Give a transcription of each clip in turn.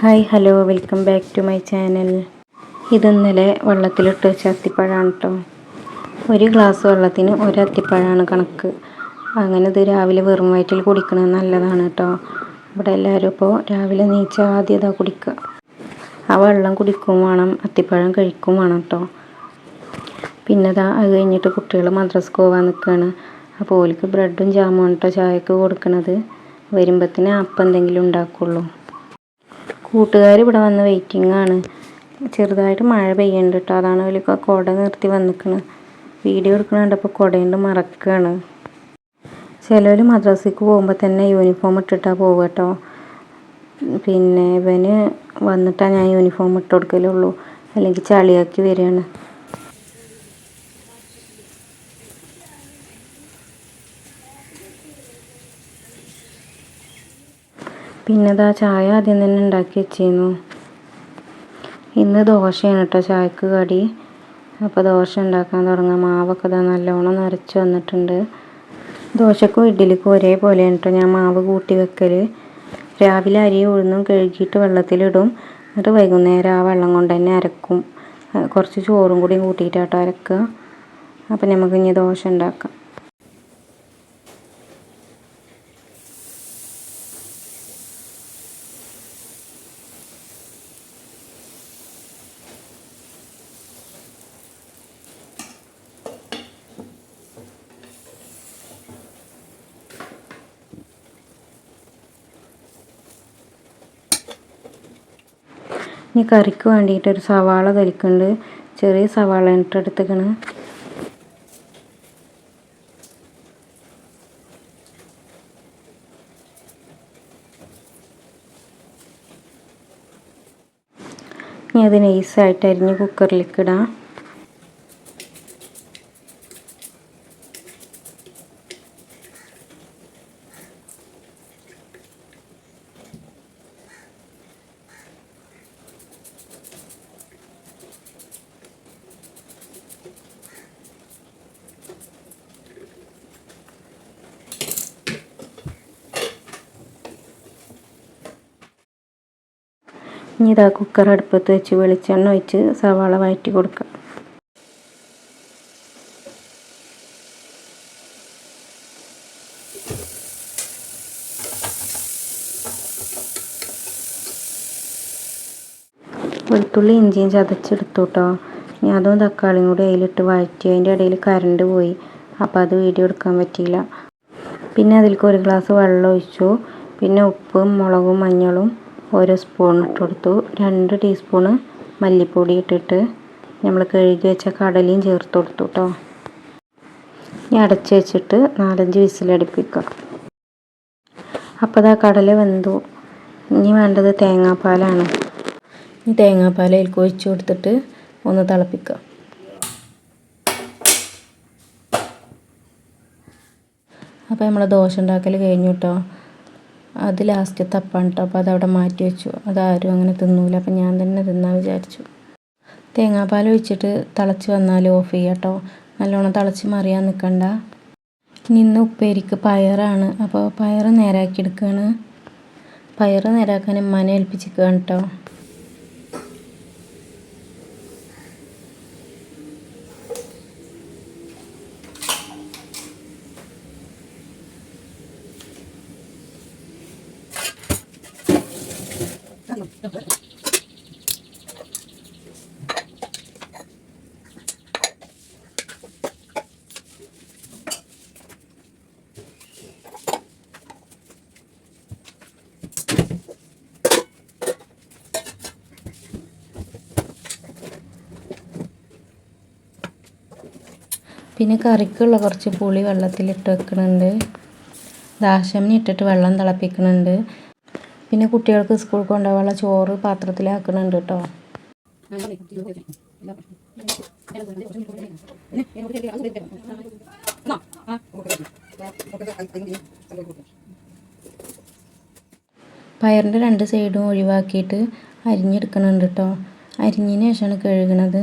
Hi hello welcome back to my channel. ഇന്നലെ വെള്ളത്തിലിട്ട് വെച്ച അത്തിപ്പഴമാണ് കേട്ടോ. ഒരു ഗ്ലാസ് വെള്ളത്തിന് ഒരു അത്തിപ്പഴമാണ് കണക്ക്. അങ്ങനെ ഇത് രാവിലെ വെറും വയറ്റിൽ കുടിക്കണത് നല്ലതാണ് കേട്ടോ. ഇവിടെ എല്ലാവരും ഇപ്പോൾ രാവിലെ എണീച്ച് ആദ്യം ഇതാ കുടിക്കുക. ആ വെള്ളം കുടിക്കും വേണം, അത്തിപ്പഴം കഴിക്കും വേണം കേട്ടോ. പിന്നെ അത് കഴിഞ്ഞിട്ട് കുട്ടികൾ മദ്രസക്ക് പോകാൻ നിൽക്കുകയാണ്. അപ്പോൾ ഓൽക്ക് ബ്രെഡും ജാമും കേട്ടോ ചായക്ക് കൊടുക്കണത്. വരുമ്പത്തിന് അപ്പം എന്തെങ്കിലും ഉണ്ടാക്കുള്ളൂ. കൂട്ടുകാർ ഇവിടെ വന്ന് വെയിറ്റിംഗ് ആണ്. ചെറുതായിട്ട് മഴ പെയ്യുന്നുണ്ട് കേട്ടോ. അതാണ് അവർക്ക് കുട നിർത്തി വന്നിക്കണ്. വീഡിയോ എടുക്കണുണ്ടപ്പോൾ കുടയുണ്ട് മറക്കുകയാണ്. ചിലർ മദ്രസയ്ക്ക് പോകുമ്പോൾ തന്നെ യൂണിഫോം ഇട്ടിട്ടാണ് പോവുക കേട്ടോ. പിന്നെ ഇവന് വന്നിട്ടാണ് ഞാൻ യൂണിഫോം ഇട്ട് കൊടുക്കലുള്ളൂ, അല്ലെങ്കിൽ ചളിയാക്കി വരികയാണ്. പിന്നെ ചായ ആദ്യം തന്നെ ഉണ്ടാക്കി വെച്ചിരുന്നു. ഇന്ന് ദോശയാണ് കേട്ടോ ചായക്ക് കടി. അപ്പോൾ ദോശ ഉണ്ടാക്കാൻ തുടങ്ങാം. മാവൊക്കെ നല്ലോണം നിറച്ച് വന്നിട്ടുണ്ട്. ദോശക്കും ഇഡ്ഡലിക്കും ഒരേപോലെയാണ് കേട്ടോ ഞാൻ മാവ് കൂട്ടി വെക്കൽ. രാവിലെ അരി ഉഴുന്നും കഴുകിയിട്ട് വെള്ളത്തിലിടും. എന്നിട്ട് വൈകുന്നേരം ആ വെള്ളം കൊണ്ട് തന്നെ അരക്കും. കുറച്ച് ചോറും കൂടി കൂട്ടിയിട്ടാട്ടോ അരക്കുക. അപ്പോൾ നമുക്ക് ഇനി ദോശ ഉണ്ടാക്കാം. ഇനി കറിക്ക് വേണ്ടിയിട്ട് ഒരു സവാള തൊലിക്കുന്നുണ്ട്. ചെറിയ സവാള എടുത്തേക്കണ്. ഇനി അത് നൈസായിട്ട് അരിഞ്ഞ് കുക്കറിലേക്ക് ഇടാം. ഇനി കുക്കർ അടുപ്പത്ത് വെച്ച് വെളിച്ചെണ്ണ ഒഴിച്ച് സവാള വഴറ്റി കൊടുക്കുക. വെളുത്തുള്ളി ഇഞ്ചിയും ചതച്ചെടുത്തു കേട്ടോ. ഇനി അതും തക്കാളിയും കൂടി അതിലിട്ട് വഴറ്റി. അതിൻ്റെ ഇടയിൽ കറണ്ട് പോയി, അപ്പോൾ അത് വീഡിയോ എടുക്കാൻ പറ്റിയില്ല. പിന്നെ അതിലേക്ക് ഒരു ഗ്ലാസ് വെള്ളം ഒഴിച്ചു. പിന്നെ ഉപ്പും മുളകും മഞ്ഞളും ഓരോ സ്പൂൺ ഇട്ട് കൊടുത്തു. 2 ടീസ്പൂണ് മല്ലിപ്പൊടി ഇട്ടിട്ട് നമ്മൾ കഴുകി വെച്ച കടലയും ചേർത്ത് കൊടുത്തു കേട്ടോ. ഇനി അടച്ച് വെച്ചിട്ട് 4-5 വിസിലടുപ്പിക്കുക. അപ്പോൾ കടല വെന്തു. ഇനി വേണ്ടത് തേങ്ങാപ്പാലാണ്. ഈ തേങ്ങാപ്പാൽ അതിലേക്ക് ഒഴിച്ച് കൊടുത്തിട്ട് ഒന്ന് തിളപ്പിക്കുക. അപ്പോൾ നമ്മൾ ദോശ ഉണ്ടാക്കൽ കഴിഞ്ഞു കേട്ടോ. അത് ലാസ്റ്റ് തപ്പാണ് കേട്ടോ. അപ്പോൾ അതവിടെ മാറ്റി വെച്ചു. അതാരും അങ്ങനെ തിന്നൂല, അപ്പോൾ ഞാൻ തന്നെ തിന്നാൻ വിചാരിച്ചു. തേങ്ങാപ്പാൽ ഒഴിച്ചിട്ട് തിളച്ച് വന്നാൽ ഓഫ് ചെയ്യാം കേട്ടോ. നല്ലോണം തിളച്ച് മറിയാൻ നിൽക്കണ്ട. ഇന്ന് ഉപ്പേരിക്ക് പയറാണ്. അപ്പോൾ പയർ നേരാക്കി എടുക്കുകയാണ്. പയർ നേരാക്കാൻ ഉമ്മാനെ ഏൽപ്പിച്ചിരിക്കുകയാണ് കേട്ടോ. പിന്നെ കറിക്കുള്ള കുറച്ച് പുളി വെള്ളത്തിലിട്ട് വെക്കുന്നുണ്ട്. ദാശമനി ഇട്ടിട്ട് വെള്ളം തിളപ്പിക്കുന്നുണ്ട്. പിന്നെ കുട്ടികൾക്ക് സ്കൂളിൽ കൊണ്ടുപോകാനുള്ള ചോറ് പാത്രത്തിലാക്കുന്നുണ്ട് കേട്ടോ. പയറിൻ്റെ 2 സൈഡും ഒഴിവാക്കിയിട്ട് അരിഞ്ഞെടുക്കുന്നുണ്ട് കേട്ടോ. അരിഞ്ഞതിന് ശേഷമാണ് കഴുകണത്.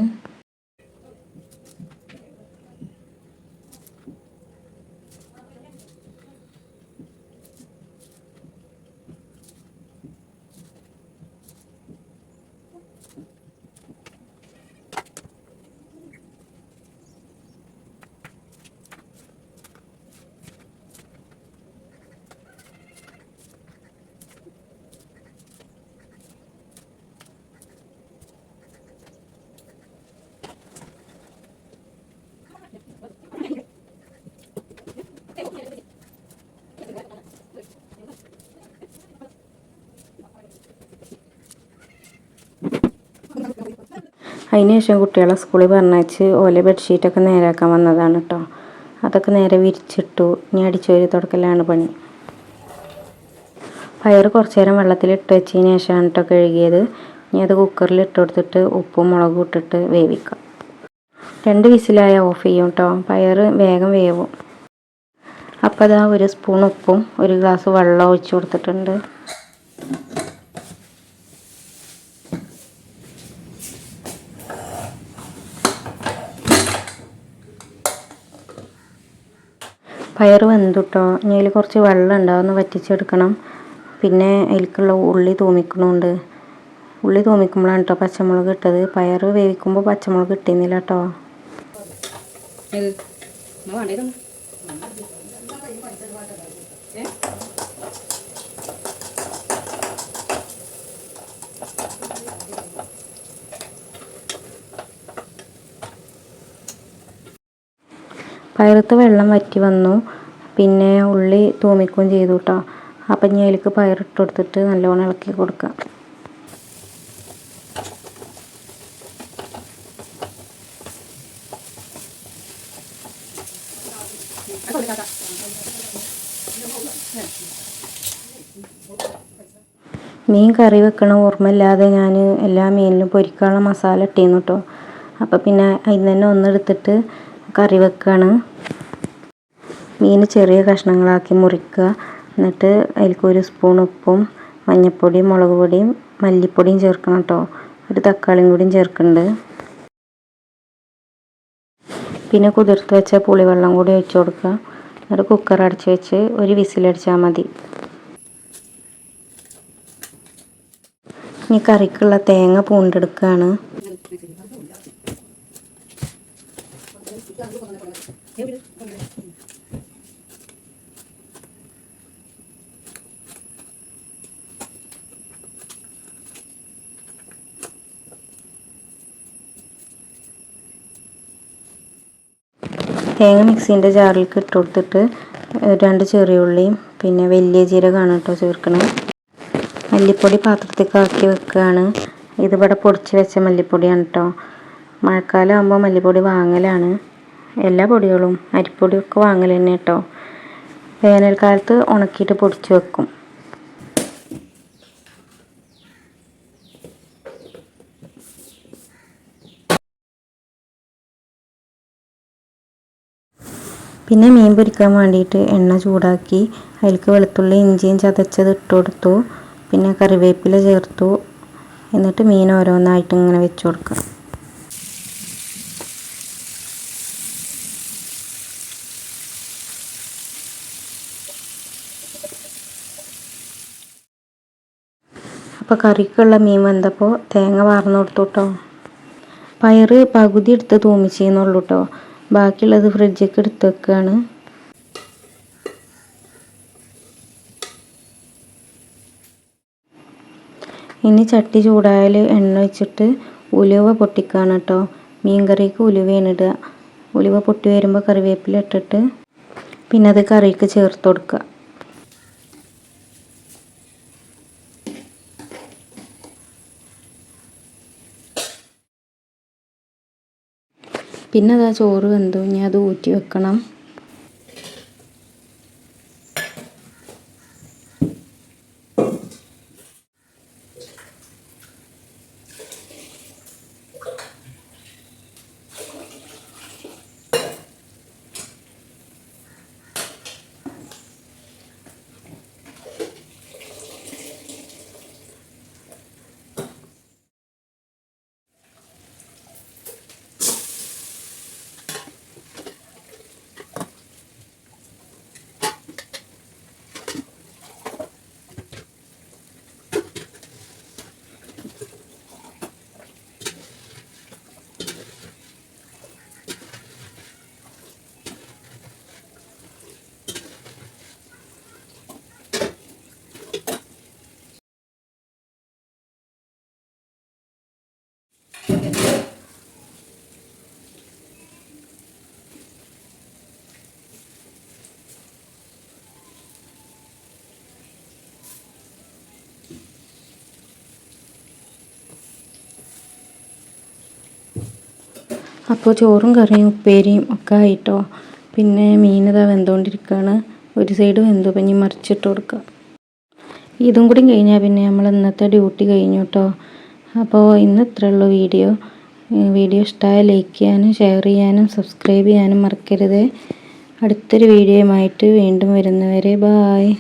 അതിന് ശേഷം കുട്ടികളെ സ്കൂളിൽ പറഞ്ഞയച്ച് ഓലെ ബെഡ്ഷീറ്റൊക്കെ നേരാക്കാൻ വന്നതാണ് കേട്ടോ. അതൊക്കെ നേരെ വിരിച്ചിട്ടു. ഇനി അടിച്ചുവാരി തുടക്കലാണ് പണി. പയർ കുറച്ച് നേരം വെള്ളത്തിലിട്ട് വെച്ചതിന് ശേഷമാണ് കേട്ടോ കഴുകിയത്. ഇനി അത് കുക്കറിൽ ഇട്ട് കൊടുത്തിട്ട് ഉപ്പും മുളകും ഇട്ടിട്ട് വേവിക്കാം. 2 വിസിലായ ഓഫ് ചെയ്യും കേട്ടോ. പയർ വേഗം വേവും. അപ്പോൾ അതാ 1 സ്പൂൺ ഉപ്പും 1 ഗ്ലാസ് വെള്ളം ഒഴിച്ച് കൊടുത്തിട്ടുണ്ട്. പയർ വെന്തു കേട്ടോ. ഇനി അതിൽ കുറച്ച് വെള്ളം ഉണ്ട്, അതൊന്ന് വറ്റിച്ചെടുക്കണം. പിന്നെ അതിലേക്കുള്ള ഉള്ളി തൂമിക്കണമുണ്ട്. ഉള്ളി തൂമിക്കുമ്പോഴാണ് കേട്ടോ പച്ചമുളക് ഇട്ടത്. പയർ വേവിക്കുമ്പോൾ പച്ചമുളക് ഇട്ടിരുന്നില്ല കേട്ടോ. പയറത്ത് വെള്ളം വറ്റി വന്നു. പിന്നെ ഉള്ളി തൂമിക്കുകയും ചെയ്തു കേട്ടോ. അപ്പം ഇനി അതിലേക്ക് പയറിട്ട് കൊടുത്തിട്ട് നല്ലോണം ഇളക്കി കൊടുക്കാം. മീൻ കറി വെക്കണ ഓർമ്മയില്ലാതെ ഞാൻ എല്ലാ മീനിലും പൊരിക്കാനുള്ള മസാല ഇട്ടിരുന്നു കേട്ടോ. അപ്പോൾ പിന്നെ അതിൽ തന്നെ ഒന്നെടുത്തിട്ട് കറി വെക്കുകയാണ്. മീൻ ചെറിയ കഷ്ണങ്ങളാക്കി മുറിക്കുക. എന്നിട്ട് അതിലേക്ക് 1 സ്പൂൺ ഉപ്പും മഞ്ഞൾപ്പൊടിയും മുളക് പൊടിയും മല്ലിപ്പൊടിയും ചേർക്കണം കേട്ടോ. 1 തക്കാളിയും കൂടിയും ചേർക്കുന്നുണ്ട്. പിന്നെ കുതിർത്ത് വെച്ച പുളിവെള്ളം കൂടി ഒഴിച്ച് കൊടുക്കുക. എന്നിട്ട് കുക്കർ അടച്ച് വെച്ച് 1 വിസിലടിച്ചാൽ മതി. ഇനി കറിക്കുള്ള തേങ്ങ പൂണ്ടെടുക്കുകയാണ്. തേങ്ങ മിക്സീൻ്റെ ജാറിലേക്ക് ഇട്ട് കൊടുത്തിട്ട് 2 ചെറിയ ഉള്ളിയും പിന്നെ വലിയ ജീരകമാണ് കേട്ടോ ചേർക്കണം. മല്ലിപ്പൊടി പാത്രത്തേക്ക് ആക്കി വെക്കുകയാണ്. ഇതിവിടെ പൊടിച്ച് വെച്ച മല്ലിപ്പൊടിയാണ് കേട്ടോ. മഴക്കാലം ആകുമ്പോൾ മല്ലിപ്പൊടി വാങ്ങലാണ്. എല്ലാ പൊടികളും അരിപ്പൊടിയൊക്കെ വാങ്ങൽ തന്നെ കേട്ടോ. വേനൽക്കാലത്ത് ഉണക്കിയിട്ട് പൊടിച്ച് വെക്കും. പിന്നെ മീൻ പൊരിക്കാൻ വേണ്ടിയിട്ട് എണ്ണ ചൂടാക്കി അതിലേക്ക് വെളുത്തുള്ളി ഇഞ്ചിയും ചതച്ചത് ഇട്ട് കൊടുത്തു. പിന്നെ കറിവേപ്പില ചേർത്തു. എന്നിട്ട് മീൻ ഓരോന്നായിട്ട് ഇങ്ങനെ വെച്ച് കൊടുക്കുക. അപ്പോൾ കറിക്കുള്ള മീൻ വെന്തപ്പോൾ തേങ്ങ വാർന്ന് കൊടുത്തു കേട്ടോ. പയർ പകുതി എടുത്ത് തൂമിച്ചെന്നുള്ളൂ കേട്ടോ. ബാക്കിയുള്ളത് ഫ്രിഡ്ജിലേക്ക് എടുത്ത് വെക്കുകയാണ്. ഇനി ചട്ടി ചൂടായാൽ എണ്ണ ഒഴിച്ചിട്ട് ഉലുവ പൊട്ടിക്കുകയാണ് കേട്ടോ. മീൻ കറിക്ക് ഉലുവയാണ് ഇടുക. ഉലുവ പൊട്ടി വരുമ്പോൾ കറിവേപ്പില ഇട്ടിട്ട് പിന്നെ അത് കറിക്ക് ചേർത്ത് കൊടുക്കുക. പിന്നെ അതാ ചോറ് വെന്തു. ഇനി അത് ഊറ്റി വെക്കണം. അപ്പോൾ ചോറും കറിയും ഉപ്പേരിയും ഒക്കെ ആയിട്ടോ. പിന്നെ മീനിതാ വെന്തുകൊണ്ടിരിക്കുകയാണ്. ഒരു സൈഡ് വെന്തു, പിന്നെ മറിച്ചിട്ട് കൊടുക്കുക. ഇതും കൂടി കഴിഞ്ഞാൽ പിന്നെ നമ്മൾ ഇന്നത്തെ ഡ്യൂട്ടി കഴിഞ്ഞു കേട്ടോ. അപ്പോൾ ഇന്ന് ഇത്രയുള്ളൂ വീഡിയോ. വീഡിയോ ഇഷ്ടമായ ലൈക്ക് ചെയ്യാനും ഷെയർ ചെയ്യാനും സബ്സ്ക്രൈബ് ചെയ്യാനും മറക്കരുത്. അടുത്തൊരു വീഡിയോയുമായിട്ട് വീണ്ടും വരുന്നവരെ ബായ്.